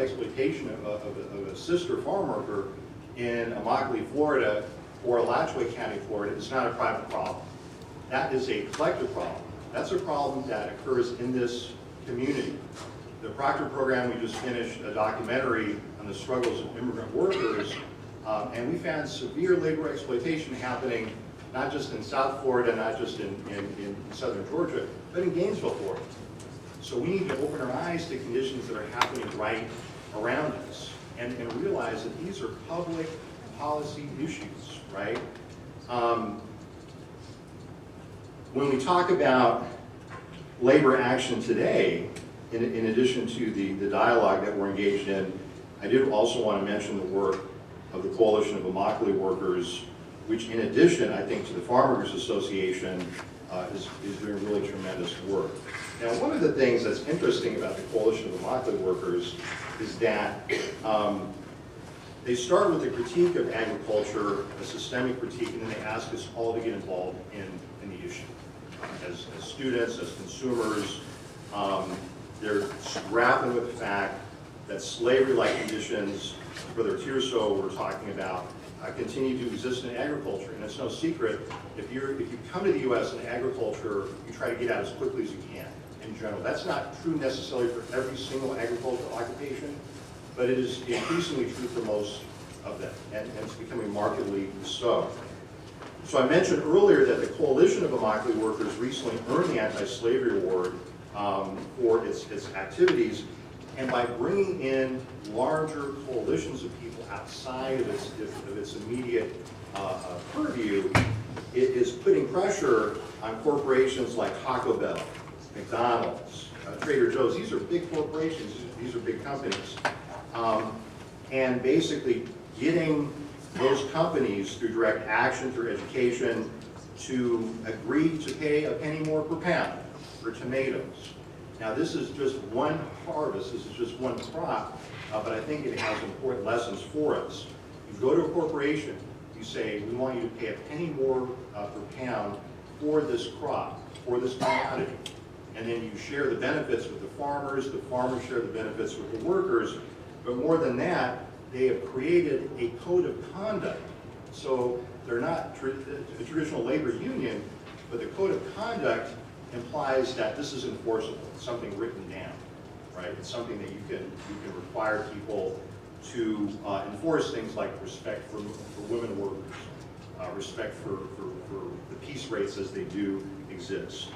exploitation of a sister farm worker in Immokalee, Florida, or Alachua County, Florida, is not a private problem. That is a collective problem. That's a problem that occurs in this community. The Proctor program, we just finished a documentary on the struggles of immigrant workers, and we found severe labor exploitation happening not just in South Florida, not just in southern Georgia, but in Gainesville, Florida. So we need to open our eyes to conditions that are happening right around us and realize that these are public policy issues, right? When we talk about labor action today, in addition to the dialogue that we're engaged in, I did also want to mention the work of the Coalition of Immokalee Workers, which in addition, I think, to the Farmers Association, is doing really tremendous work. Now, one of the things that's interesting about the Coalition of Immokalee Workers is that they start with a critique of agriculture, a systemic critique, and then they ask us all to get involved in the issue. As students, as consumers, they're grappling with the fact that slavery-like conditions, Brother Tirso we're talking about, continue to exist in agriculture. And it's no secret, if you come to the U.S. in agriculture, you try to get out as quickly as you can, in general. That's not true necessarily for every single agricultural occupation, but it is increasingly true for most of them, and it's becoming markedly so. So I mentioned earlier that the Coalition of Immokalee Workers recently earned the Anti-Slavery Award for its activities, and by bringing in larger coalitions of people outside of its immediate purview, it is putting pressure on corporations like Taco Bell, McDonald's, Trader Joe's. These are big corporations, these are big companies, and basically getting those companies through direct action, through education, to agree to pay a penny more per pound for tomatoes. Now, this is just one harvest, this is just one crop, but I think it has important lessons for us. You go to a corporation, you say, we want you to pay a penny more per pound for this crop, for this commodity. And then you share the benefits with the farmers share the benefits with the workers, but more than that, they have created a code of conduct. So they're not a traditional labor union, but the code of conduct implies that this is enforceable. It's something written down, right? It's something that you can require people to enforce, things like respect for women workers, respect for the piece rates as they do exist.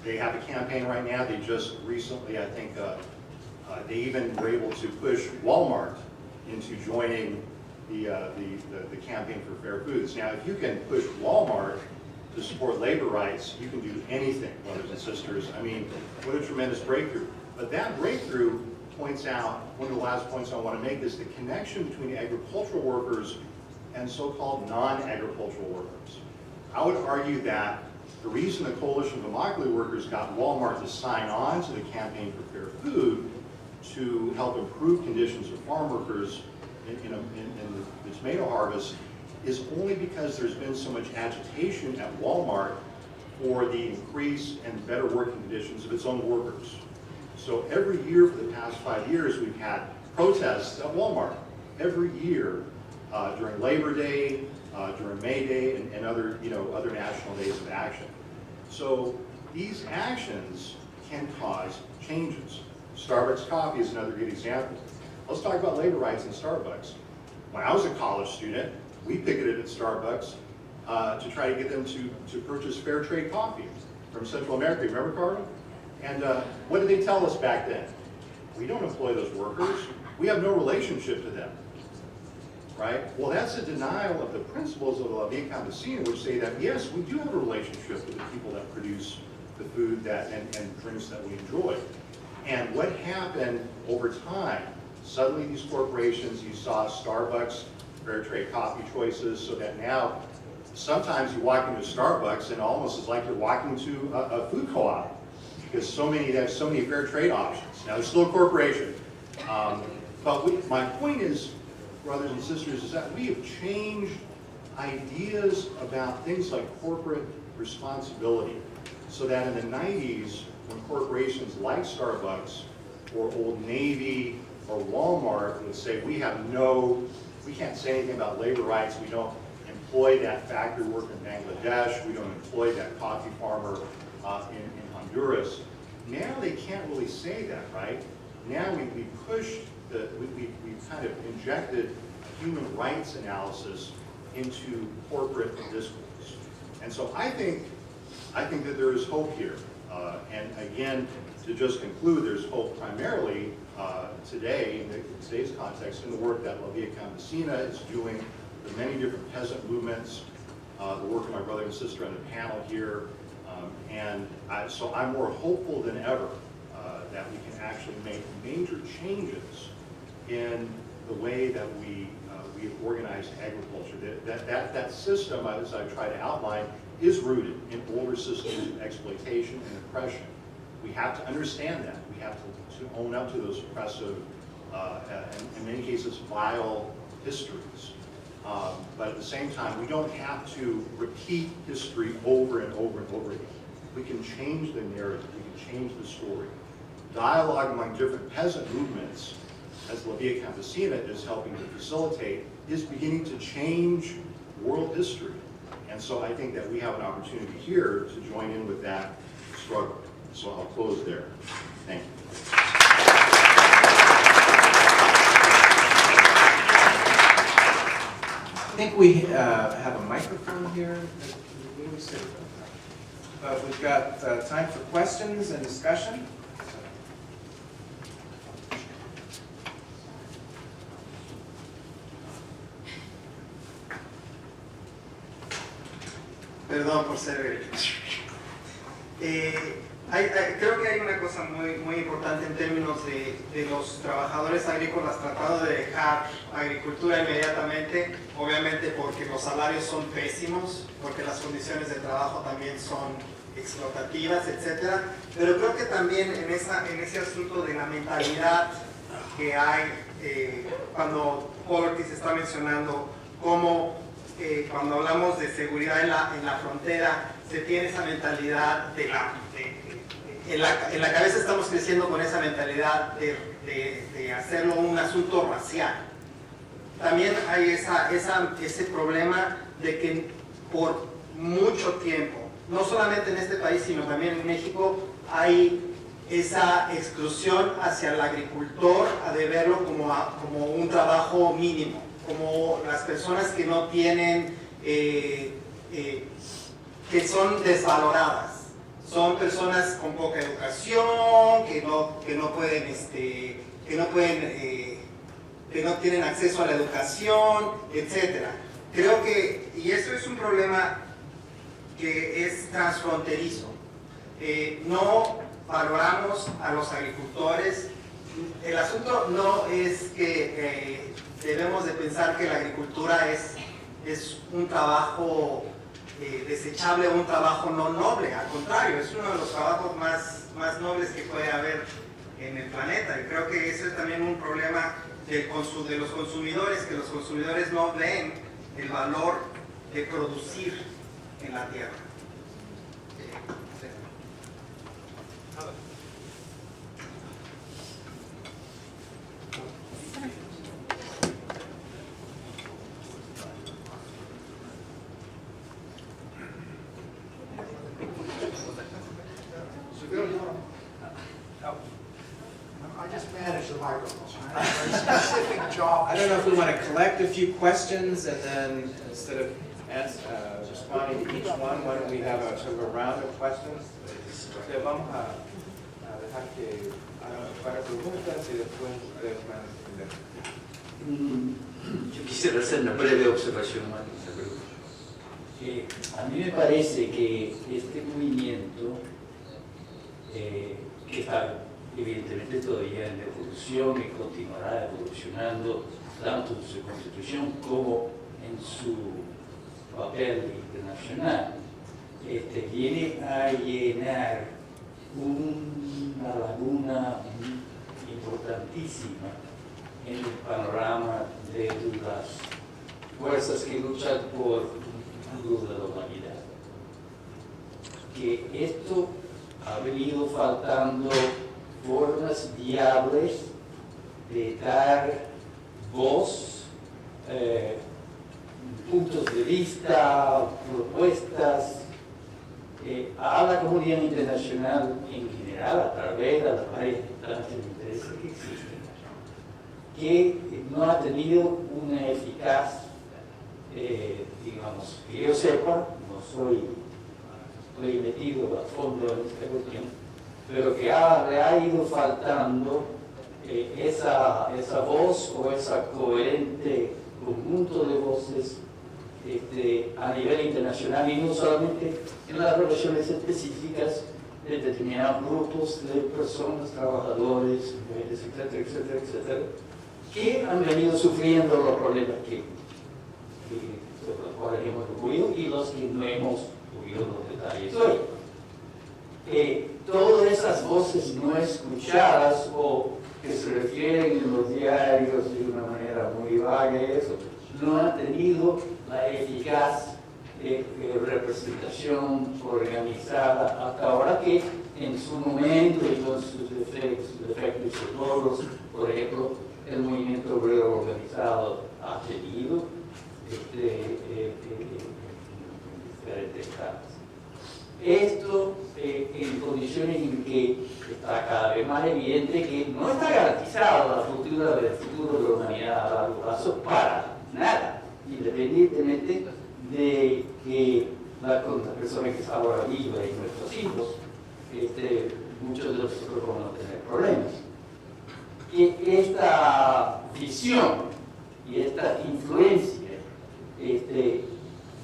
They have a campaign right now. They just recently, I think, they even were able to push Walmart into joining the campaign for fair foods. Now, if you can push Walmart to support labor rights, you can do anything, brothers and sisters. I mean, what a tremendous breakthrough. But that breakthrough points out, one of the last points I want to make is the connection between agricultural workers and so-called non-agricultural workers. I would argue that the reason the Coalition of Immokalee Workers got Walmart to sign on to the campaign for fair food to help improve conditions of farm workers in the tomato harvest is only because there's been so much agitation at Walmart for the increase and better working conditions of its own workers. So every year for the past 5 years, we've had protests at Walmart. Every year during Labor Day, during May Day, and other national days of action. So these actions can cause changes. Starbucks coffee is another good example. Let's talk about labor rights in Starbucks. When I was a college student, we picketed at Starbucks to try to get them to purchase fair trade coffee from Central America. Remember, Carmen? And what did they tell us back then? We don't employ those workers. We have no relationship to them. Right? Well, that's a denial of the principles of the La Via Campesina, which say that, yes, we do have a relationship with the people that produce the food and drinks that we enjoy. And what happened over time, suddenly these corporations, you saw Starbucks, fair trade coffee choices, so that now sometimes you walk into Starbucks and almost it's like you're walking to a food co-op because they have so many fair trade options. Now, they're still a corporation. But my point is, brothers and sisters, is that we have changed ideas about things like corporate responsibility so that in the 90s, when corporations like Starbucks or Old Navy or Walmart would say, we can't say anything about labor rights. We don't employ that factory worker in Bangladesh. We don't employ that coffee farmer in Honduras. Now they can't really say that, right? Now we pushed, we've kind of injected human rights analysis into corporate discourse. And so I think that there is hope here. And again, to just conclude, there's hope primarily today, in today's context, in the work that La Via Campesina is doing, the many different peasant movements, the work of my brother and sister on the panel here. So I'm more hopeful than ever that we can actually make major changes in the way that we organize agriculture. That system, as I try to outline, is rooted in older systems of exploitation and oppression. We have to understand that. We have to own up to those oppressive, and in many cases, vile histories. But at the same time, we don't have to repeat history over and over and over again. We can change the narrative. We can change the story. Dialogue among different peasant movements, as La Via Campesina is helping to facilitate, is beginning to change world history. And so I think that we have an opportunity here to join in with that struggle. So I'll close there. Thank you. I think we have a microphone here. We've got time for questions and discussion. Perdón por ser... creo que hay una cosa muy importante en términos de los trabajadores agrícolas tratando de dejar agricultura inmediatamente, obviamente porque los salarios son pésimos, porque las condiciones de trabajo también son explotativas, etc. Pero creo que también en ese asunto de la mentalidad que hay, cuando Paul Ortiz está mencionando cómo cuando hablamos de seguridad en la frontera, se tiene esa mentalidad en la cabeza estamos creciendo con esa mentalidad de hacerlo un asunto racial. También hay ese problema de que por mucho tiempo, no solamente en este país, sino también en México, hay esa exclusión hacia el agricultor, de verlo como un trabajo mínimo, como las personas que no tienen, que son desvaloradas. Son personas con poca educación, que no tienen acceso a la educación, etc. Creo que, y eso es un problema que es transfronterizo. No valoramos a los agricultores. El asunto no es que debemos de pensar que la agricultura es un trabajo desechable o un trabajo no noble. Al contrario, es uno de los trabajos más nobles que puede haber en el planeta. Y creo que eso es también un problema de los consumidores, que los consumidores no ven el valor de producir en la tierra. I just manage the microphone. I have a very specific job. I don't know if we want to collect a few questions and then instead of responding to each one, why don't we have a sort of a round of questions? Vamos a dejar que hagan preguntas y después ustedes van a responder. Yo quisiera hacer una breve observación. A mí me parece que este movimiento, que está evidentemente todavía en evolución y continuará evolucionando tanto en su constitución como en su papel internacional, viene a llenar una laguna importantísima en el panorama de las fuerzas que luchan por un futuro de la humanidad. Que esto ha venido faltando formas viables de dar voz, puntos de vista, propuestas a la comunidad internacional en general a través de las varias instancias de interés que existen, que no ha tenido una eficaz, digamos, que yo sepa, no estoy metido a fondo en esta cuestión, pero que le ha ido faltando esa voz o esa coherente conjunto de voces a nivel internacional y no solamente en las relaciones específicas de determinados grupos de personas, trabajadores, mujeres, etcétera, etcétera, etcétera, que han venido sufriendo los problemas sobre los cuales hemos ocurrido y los que no hemos oído los detalles hoy. Todas esas voces no escuchadas o que se refieren en los diarios de una manera muy vaga y eso, no han tenido la eficaz representación organizada hasta ahora que en su momento y con sus defectos y sus logros, por ejemplo, el movimiento obrero organizado ha tenido diferentes casos. Esto en condiciones en que está cada vez más evidente que no está garantizada la futura del futuro de la humanidad a largo plazo para nada, independientemente de que la persona que está ahora viva y nuestros hijos, muchos de nosotros vamos a tener problemas. Que esta visión y esta influencia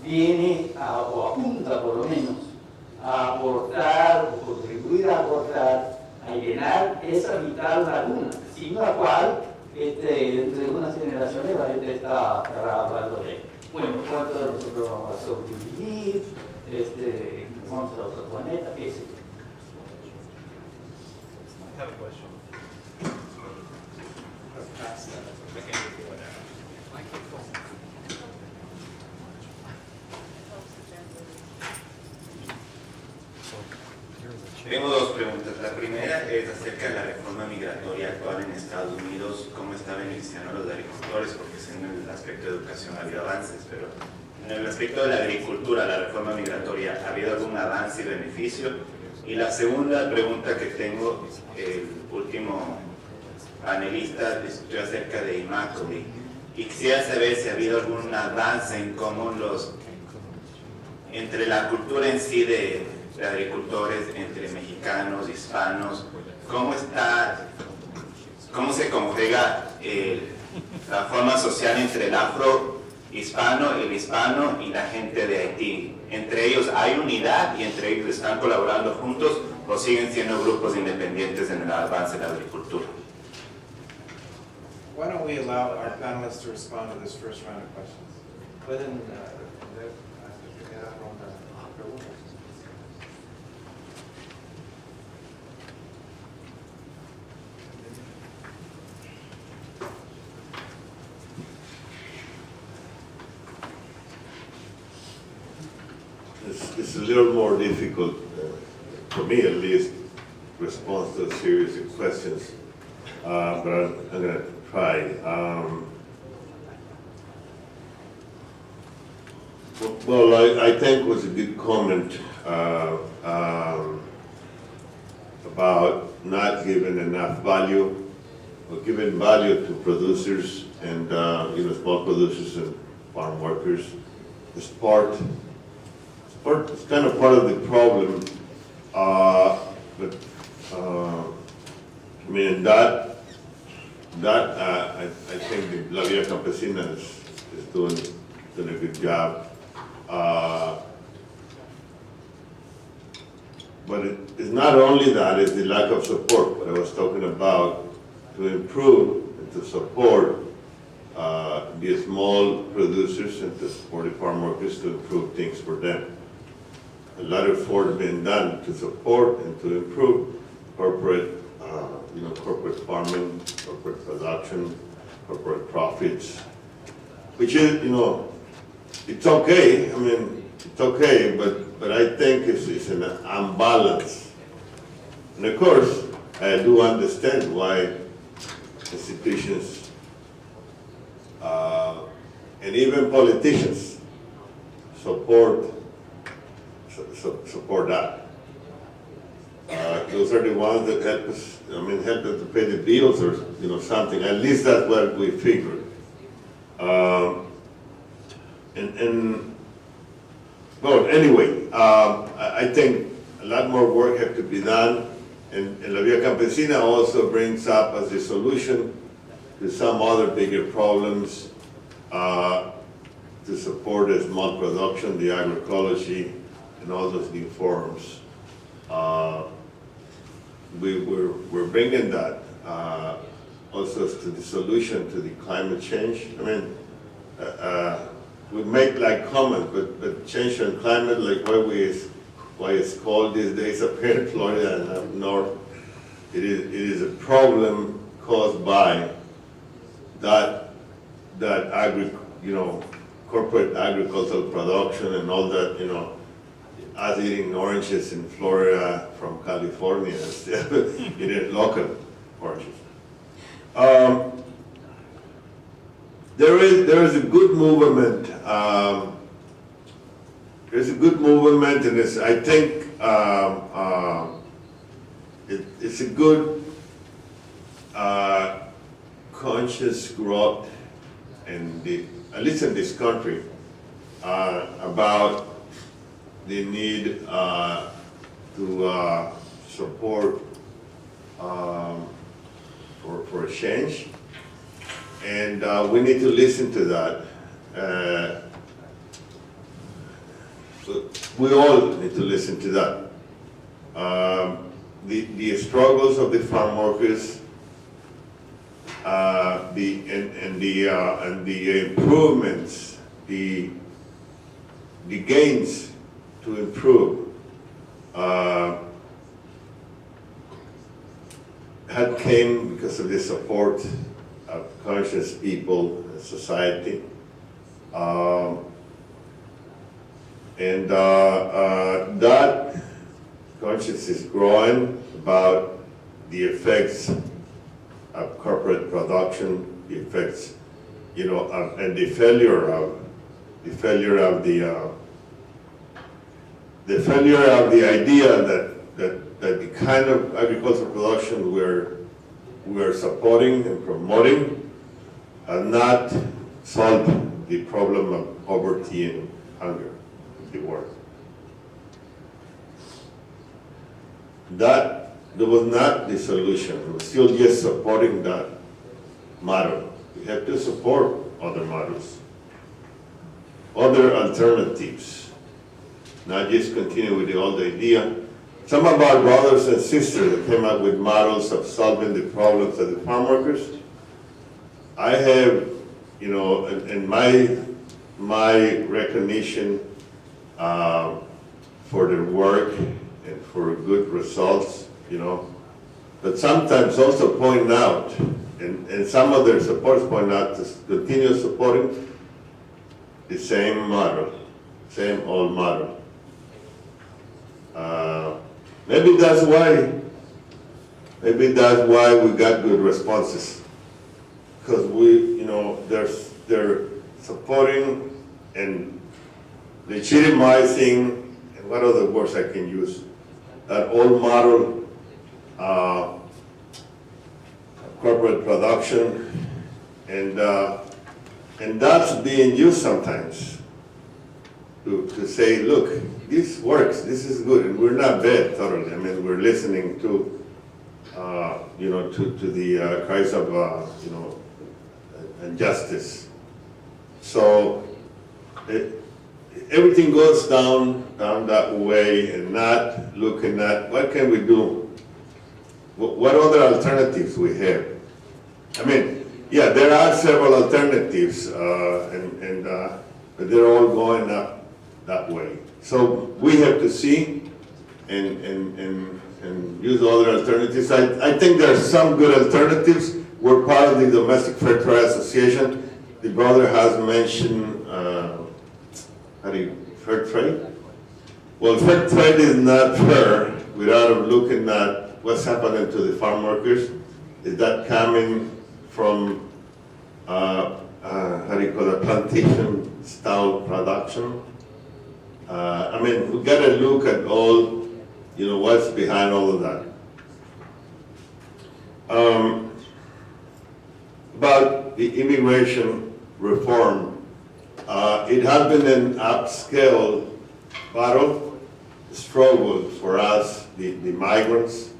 viene o apunta por lo menos a aportar o contribuir a aportar a llenar esa vital laguna, sin la cual entre unas generaciones la gente estará hablando de, bueno, ¿cuántos de nosotros vamos a sobrevivir? ¿Vamos a otro planeta? ¿Qué sé yo? I have a question. Tengo dos preguntas. La primera es acerca de la reforma migratoria actual en Estados Unidos, cómo está beneficiando a los agricultores, porque en el aspecto de educación ha habido avances, pero en el aspecto de la agricultura, la reforma migratoria, ¿ha habido algún avance y beneficio? Y la segunda pregunta que tengo, el último panelista discutió acerca de Immaculate, y quisiera saber si ha habido algún avance en cómo entre la cultura en sí de agricultores, entre mexicanos, hispanos, cómo se conjuga la forma social entre el afro-hispano, el hispano y la gente de Haití. Entre ellos hay unidad y entre ellos están colaborando juntos o siguen siendo grupos independientes en el avance de la agricultura. Why don't we allow our panelists to respond to this first round of questions? Pueden responder a esta primera ronda de preguntas. It's a little more difficult, for me at least, response to a series of questions, but I'm going to try. Well, I think it was a good comment about not giving enough value, or giving value to producers and small producers and farm workers. It's kind of part of the problem, but I mean that I think La Vida Campesina is doing a good job. But it's not only that, it's the lack of support, what I was talking about, to improve and to support the small producers and to support the farm workers to improve things for them. A lot of effort being done to support and to improve corporate farming, corporate production, corporate profits, which is, it's okay. I mean, it's okay, but I think it's an imbalance. And of course, I do understand why institutions and even politicians support that. Those are the ones that help us, help us to pay the bills or, something. At least that's what we figured. Well, anyway, I think a lot more work has to be done. And La Via Campesina also brings up as a solution to some other bigger problems to support the small production, the agroecology, and all those new forms. We're bringing that also to the solution to the climate change. We make like comments, but change in climate, like why it's cold these days up here in Florida and up north, it is a problem caused by that corporate agricultural production and all that, us eating oranges in Florida from California instead of eating local oranges. There is a good movement. There's a good movement, and I think it's a good conscious growth, at least in this country, about the need to support for a change, and we need to listen to that. We all need to listen to that. The struggles of the farm workers, and the improvements, the gains to improve had came because of the support of conscious people in society. And that consciousness is growing about the effects of corporate production, the effects, and the failure of the idea that the kind of agricultural production we're supporting and promoting has not solved the problem of poverty and hunger of the world. That was not the solution. We're still just supporting that model. We have to support other models, other alternatives, not just continue with the old idea. Some of our brothers and sisters that came up with models of solving the problems of the farm workers. I have, in my recognition for their work and for good results, but sometimes also point out, and some of their supporters point out, to continue supporting the same model, same old model. Maybe that's why we got good responses, because they're supporting and legitimizing, and what other words I can use, that old model corporate production, and that's being used sometimes to say, look, this works, this is good, and we're not bad totally. We're listening to, to the cries of, injustice. So everything goes down that way, and not looking at what can we do, what other alternatives we have. Yeah, there are several alternatives, but they're all going up that way. So we have to see and use other alternatives. I think there are some good alternatives. We're part of the Domestic Fair Trade Association. The brother has mentioned, fair trade? Well, fair trade is not fair without looking at what's happening to the farm workers? Is that coming from, how do you call it, plantation style production? I mean, we gotta look at all, what's behind all of that. About the immigration reform, it has been an upscale battle, struggle for us, the migrants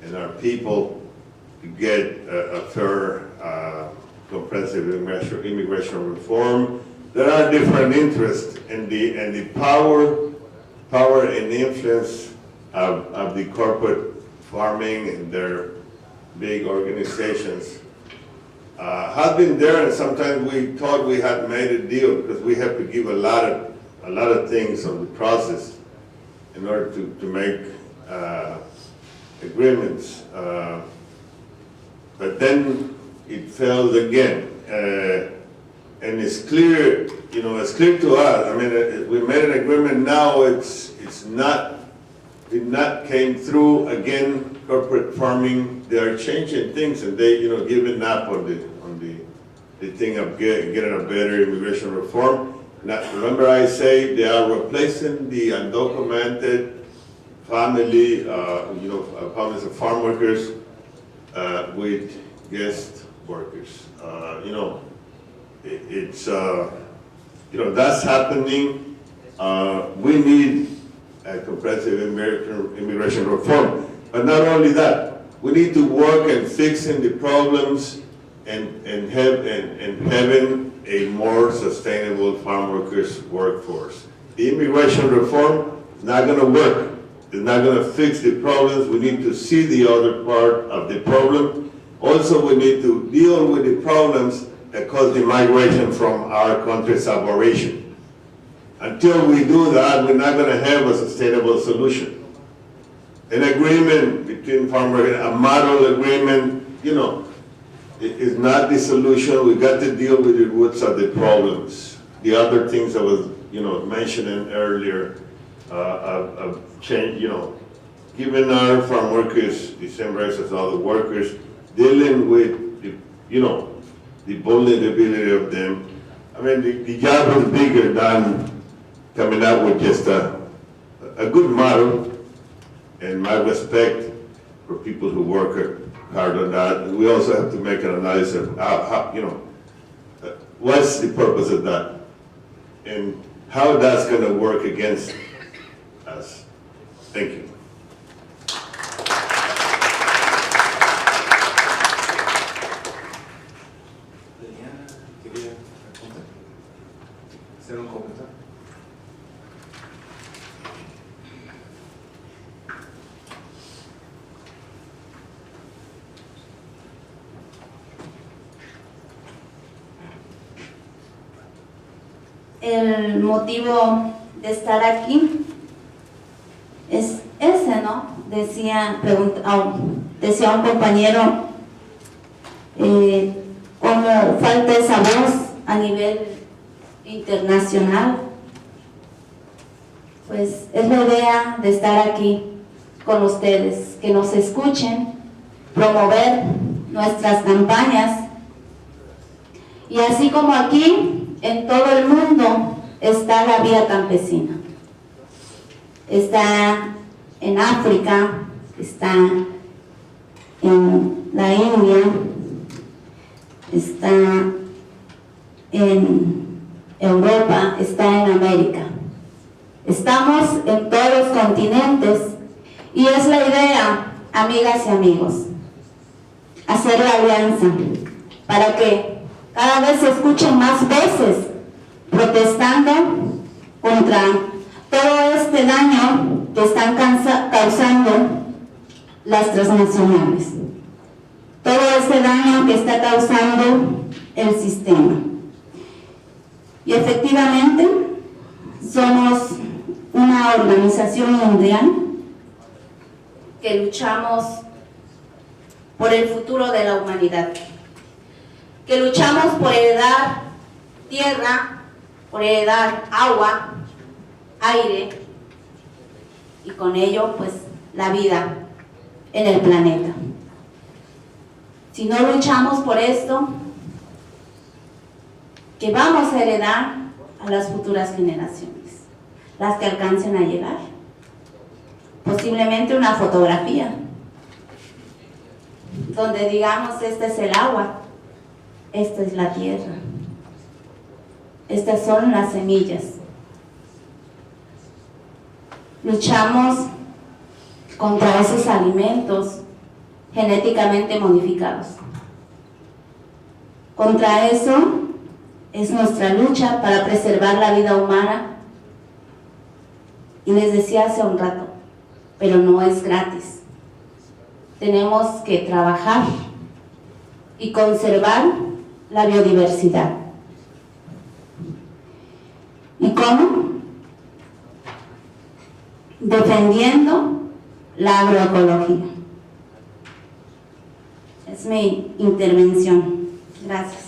and our people, to get a fair, comprehensive immigration reform. There are different interests, and the power and influence of the corporate farming and their big organizations has been there, and sometimes we thought we had made a deal because we have to give a lot of things on the process in order to make agreements. But then it failed again, and it's clear, it's clear to us. I mean, we made an agreement. Now it not came through again. Corporate farming, they are changing things, and they, giving up on the thing of getting a better immigration reform. Now, remember I say they are replacing the undocumented family, families of farm workers with guest workers. It's that's happening. We need a comprehensive immigration reform. But not only that, we need to work on fixing the problems and having a more sustainable farm workers workforce. The immigration reform is not going to work. It's not going to fix the problems. We need to see the other part of the problem. Also, we need to deal with the problems that cause the migration from our countries of origin. Until we do that, we're not going to have a sustainable solution. An agreement between farmers, a model agreement, is not the solution. We got to deal with the roots of the problems. The other things I was, mentioning earlier, of change, giving our farm workers the same rights as other workers, dealing with the vulnerability of them. I mean, the job is bigger than coming up with just a good model. And my respect for people who work hard on that. We also have to make an analysis of how what's the purpose of that, and how that's going to work against us. Thank you. Quería hacer un comentario. El motivo de estar aquí es ese, ¿no? Decía un compañero cómo falta esa voz a nivel internacional. Pues es la idea de estar aquí con ustedes, que nos escuchen, promover nuestras campañas, y así como aquí, en todo el mundo está la vía campesina. Está en África, está en la India, está en Europa, está en América. Estamos en todos los continentes, y es la idea, amigas y amigos, hacer la alianza para que cada vez se escuchen más voces protestando contra todo este daño que están causando las transnacionales, todo este daño que está causando el sistema. Y efectivamente somos una organización mundial que luchamos por el futuro de la humanidad, que luchamos por heredar tierra, por heredar agua, aire, y con ello pues la vida en el planeta. Si no luchamos por esto, ¿qué vamos a heredar a las futuras generaciones? Las que alcancen a llegar. Posiblemente una fotografía, donde digamos, este es el agua, esta es la tierra, estas son las semillas. Luchamos contra esos alimentos genéticamente modificados. Contra eso es nuestra lucha para preservar la vida humana. Y les decía hace un rato, pero no es gratis. Tenemos que trabajar y conservar la biodiversidad. ¿Y cómo? Defendiendo la agroecología. Es mi intervención. Gracias.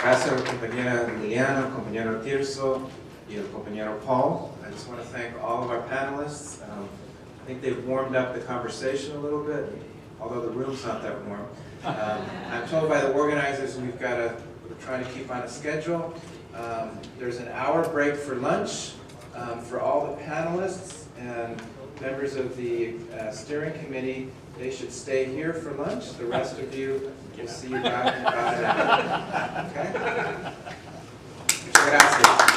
Gracias a la compañera Liliana, al compañero Tirso, y al compañero Paul. I just want to thank all of our panelists. I think they've warmed up the conversation a little bit, although the room's not that warm. I'm told by the organizers we're trying to keep on a schedule. There's an hour break for lunch for all the panelists and members of the steering committee. They should stay here for lunch. The rest of you, we'll see you back in about an hour. Okay? Muchas gracias.